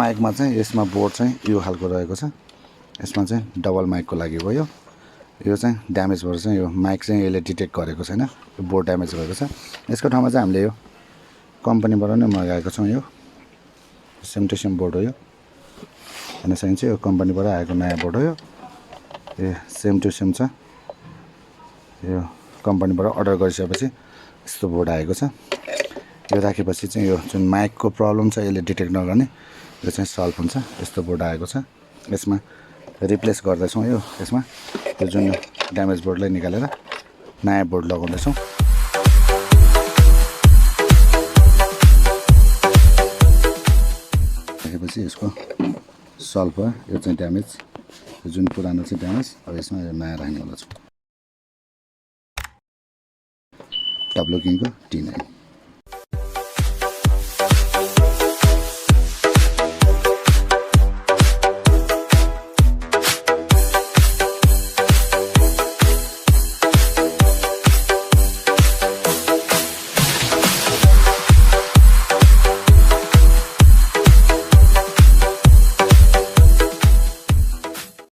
माइकमा चाहिँ यसमा बोर्ड चाहिँ यो खालको रहेको छ यसमा चाहिँ डबल माइकको लागि भयो यो चाहिँ ड्यामेज भएर चाहिँ यो माइक चाहिँ यसले डिटेक्ट गरेको छैन यो बोर्ड ड्यामेज भएको छ यसको ठाउँमा चाहिँ हामीले यो कम्पनीबाट नै मगाएको छौं यो सेम टु सेम बोर्ड हो यो हेर्न सकिन्छ यो कम्पनीबाट आएको नयाँ बोर्ड हो यो सेम टु सेम छ यो कम्पनीबाट अर्डर गरिसकेपछि यस्तो बोर्ड आएको छ यो राखेपछि चाहिँ यो जुन माइकको प्रब्लम छ यसले डिटेक्ट नगर्ने यो चाहिँ सल्भ हुन्छ यस्तो बोर्ड आएको छ यसमा रिप्लेस गर्दैछौं यो यसमा यो जुन ड्यामेज बोर्डलाई निकालेर नयाँ बोर्ड लगाउँदैछौं राखेपछि यसको सल्भ भयो यो चाहिँ ड्यामेज यो जुन पुरानो चाहिँ ड्यामेज अब यसमा यो नयाँ राख्नेवाला छु W किङको T9